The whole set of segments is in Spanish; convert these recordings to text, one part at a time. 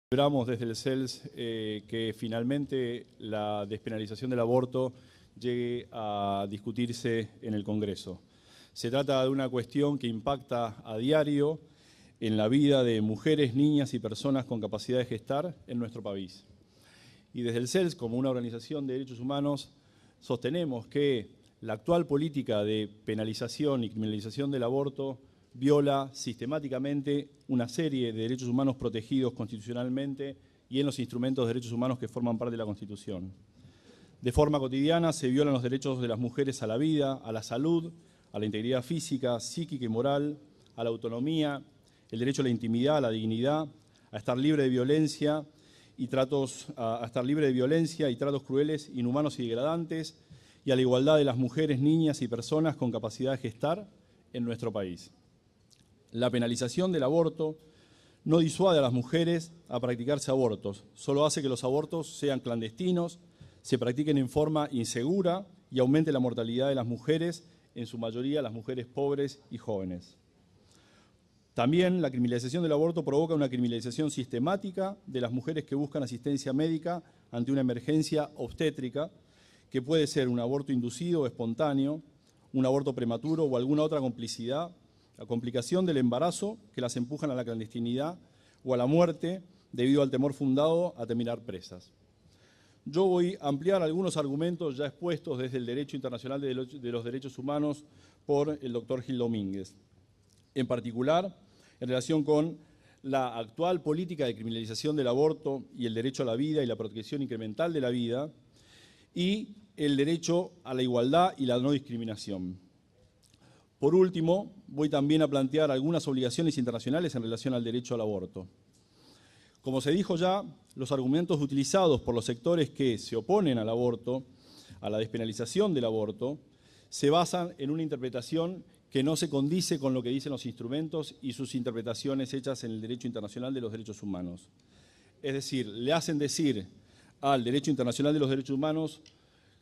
Celebramos desde el CELS que finalmente la despenalización del aborto llegue a discutirse en el Congreso. Se trata de una cuestión que impacta a diario en la vida de mujeres, niñas y personas con capacidad de gestar en nuestro país. Y desde el CELS, como una organización de derechos humanos, sostenemos que la actual política de penalización y criminalización del aborto viola sistemáticamente una serie de derechos humanos protegidos constitucionalmente y en los instrumentos de derechos humanos que forman parte de la Constitución. De forma cotidiana se violan los derechos de las mujeres a la vida, a la salud, a la integridad física, psíquica y moral, a la autonomía, el derecho a la intimidad, a la dignidad, a estar libre de violencia y tratos crueles, inhumanos y degradantes, y a la igualdad de las mujeres, niñas y personas con capacidad de gestar en nuestro país. La penalización del aborto no disuade a las mujeres a practicarse abortos, solo hace que los abortos sean clandestinos, se practiquen en forma insegura y aumente la mortalidad de las mujeres, en su mayoría las mujeres pobres y jóvenes. También la criminalización del aborto provoca una criminalización sistemática de las mujeres que buscan asistencia médica ante una emergencia obstétrica, que puede ser un aborto inducido o espontáneo, un aborto prematuro o alguna otra complicación del embarazo que las empujan a la clandestinidad o a la muerte debido al temor fundado a terminar presas. Yo voy a ampliar algunos argumentos ya expuestos desde el Derecho Internacional de los Derechos Humanos por el doctor Gil Domínguez. En particular, en relación con la actual política de criminalización del aborto y el derecho a la vida y la protección incremental de la vida, y el derecho a la igualdad y la no discriminación. Por último, voy también a plantear algunas obligaciones internacionales en relación al derecho al aborto. Como se dijo ya, los argumentos utilizados por los sectores que se oponen al aborto, a la despenalización del aborto, se basan en una interpretación que no se condice con lo que dicen los instrumentos y sus interpretaciones hechas en el derecho internacional de los derechos humanos. Es decir, le hacen decir al derecho internacional de los derechos humanos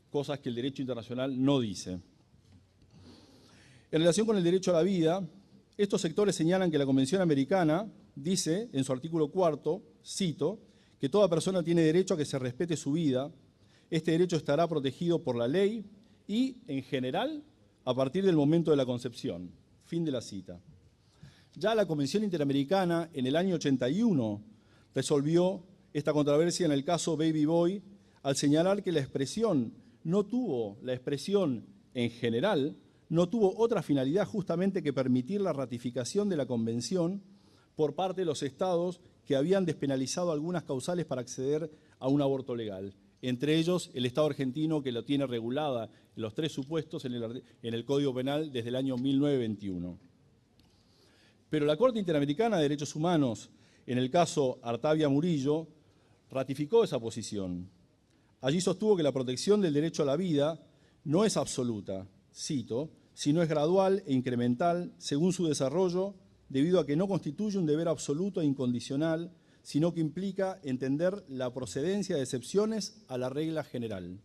cosas que el derecho internacional no dice. En relación con el derecho a la vida, estos sectores señalan que la Convención Americana dice, en su artículo 4, cito, que toda persona tiene derecho a que se respete su vida. Este derecho estará protegido por la ley y, en general, a partir del momento de la concepción. Fin de la cita. Ya la Convención Interamericana, en el año 81, resolvió esta controversia en el caso Baby Boy, al señalar que la expresión en general no tuvo otra finalidad justamente que permitir la ratificación de la Convención por parte de los estados que habían despenalizado algunas causales para acceder a un aborto legal. Entre ellos, el Estado argentino, que lo tiene regulada en los 3 supuestos en el Código Penal desde el año 1921. Pero la Corte Interamericana de Derechos Humanos, en el caso Artavia Murillo, ratificó esa posición. Allí sostuvo que la protección del derecho a la vida no es absoluta, cito, sino es gradual e incremental según su desarrollo, debido a que no constituye un deber absoluto e incondicional, sino que implica entender la procedencia de excepciones a la regla general.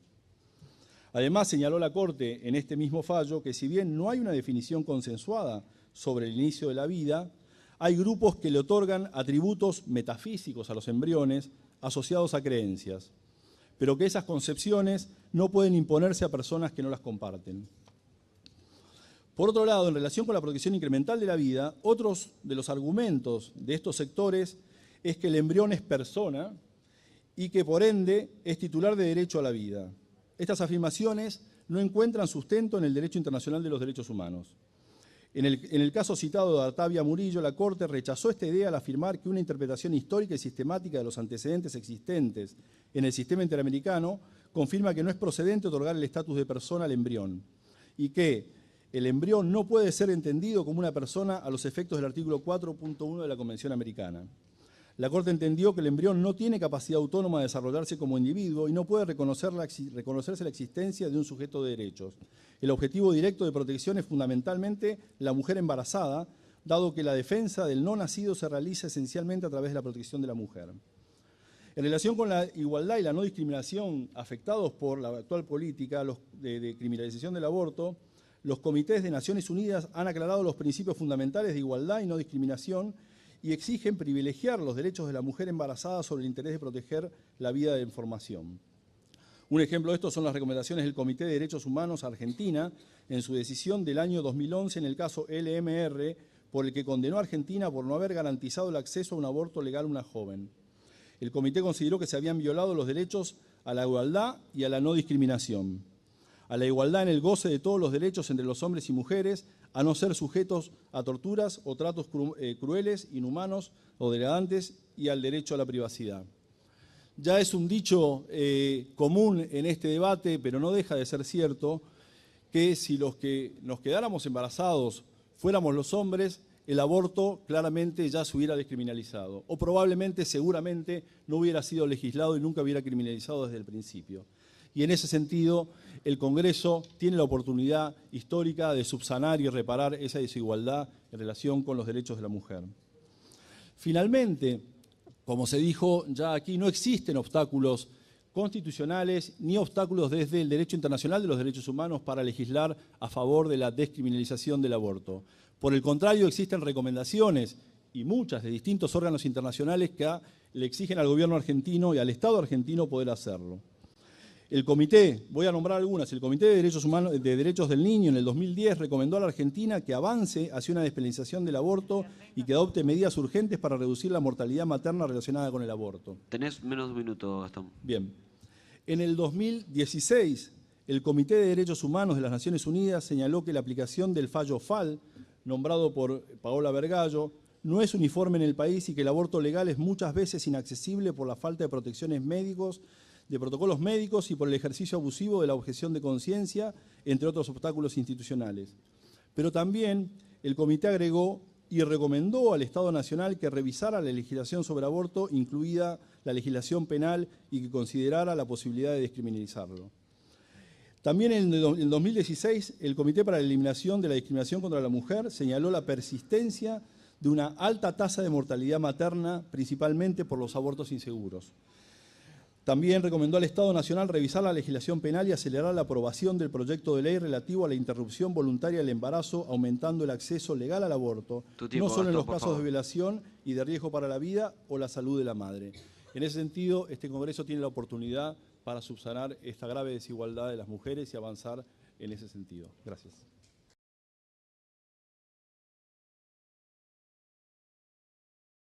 Además, señaló la Corte en este mismo fallo que si bien no hay una definición consensuada sobre el inicio de la vida, hay grupos que le otorgan atributos metafísicos a los embriones asociados a creencias, pero que esas concepciones no pueden imponerse a personas que no las comparten. Por otro lado, en relación con la protección incremental de la vida, otros de los argumentos de estos sectores es que el embrión es persona y que por ende es titular de derecho a la vida. Estas afirmaciones no encuentran sustento en el derecho internacional de los derechos humanos. En el caso citado de Artavia Murillo, la Corte rechazó esta idea al afirmar que una interpretación histórica y sistemática de los antecedentes existentes en el sistema interamericano confirma que no es procedente otorgar el estatus de persona al embrión y que el embrión no puede ser entendido como una persona a los efectos del artículo 4.1 de la Convención Americana. La Corte entendió que el embrión no tiene capacidad autónoma de desarrollarse como individuo y no puede reconocerse la existencia de un sujeto de derechos. El objetivo directo de protección es fundamentalmente la mujer embarazada, dado que la defensa del no nacido se realiza esencialmente a través de la protección de la mujer. En relación con la igualdad y la no discriminación afectados por la actual política de criminalización del aborto, los comités de Naciones Unidas han aclarado los principios fundamentales de igualdad y no discriminación y exigen privilegiar los derechos de la mujer embarazada sobre el interés de proteger la vida de información. Un ejemplo de esto son las recomendaciones del Comité de Derechos Humanos Argentina en su decisión del año 2011 en el caso LMR, por el que condenó a Argentina por no haber garantizado el acceso a un aborto legal a una joven. El comité consideró que se habían violado los derechos a la igualdad y a la no discriminación, a la igualdad en el goce de todos los derechos entre los hombres y mujeres, a no ser sujetos a torturas o tratos crueles, inhumanos o degradantes, y al derecho a la privacidad. Ya es un dicho común en este debate, pero no deja de ser cierto, que si los que nos quedáramos embarazados fuéramos los hombres, el aborto claramente ya se hubiera descriminalizado, o probablemente, seguramente, no hubiera sido legislado y nunca hubiera criminalizado desde el principio. Y en ese sentido, el Congreso tiene la oportunidad histórica de subsanar y reparar esa desigualdad en relación con los derechos de la mujer. Finalmente, como se dijo ya aquí, no existen obstáculos constitucionales ni obstáculos desde el derecho internacional de los derechos humanos para legislar a favor de la descriminalización del aborto. Por el contrario, existen recomendaciones, y muchas, de distintos órganos internacionales que le exigen al gobierno argentino y al Estado argentino poder hacerlo. El comité, voy a nombrar algunas, el Comité de Derechos del Niño en el 2010 recomendó a la Argentina que avance hacia una despenalización del aborto y que adopte medidas urgentes para reducir la mortalidad materna relacionada con el aborto. Tenés menos de un minuto, Gastón. Bien. En el 2016, el Comité de Derechos Humanos de las Naciones Unidas señaló que la aplicación del fallo FAL, nombrado por Paola Vergallo, no es uniforme en el país y que el aborto legal es muchas veces inaccesible por la falta de protecciones médicos, de protocolos médicos y por el ejercicio abusivo de la objeción de conciencia, entre otros obstáculos institucionales. Pero también el comité agregó y recomendó al Estado Nacional que revisara la legislación sobre aborto, incluida la legislación penal, y que considerara la posibilidad de descriminalizarlo. También en el 2016, el Comité para la Eliminación de la Discriminación contra la Mujer señaló la persistencia de una alta tasa de mortalidad materna, principalmente por los abortos inseguros. También recomendó al Estado Nacional revisar la legislación penal y acelerar la aprobación del proyecto de ley relativo a la interrupción voluntaria del embarazo, aumentando el acceso legal al aborto, no solo en los casos de violación y de riesgo para la vida o la salud de la madre. En ese sentido, este Congreso tiene la oportunidad para subsanar esta grave desigualdad de las mujeres y avanzar en ese sentido. Gracias.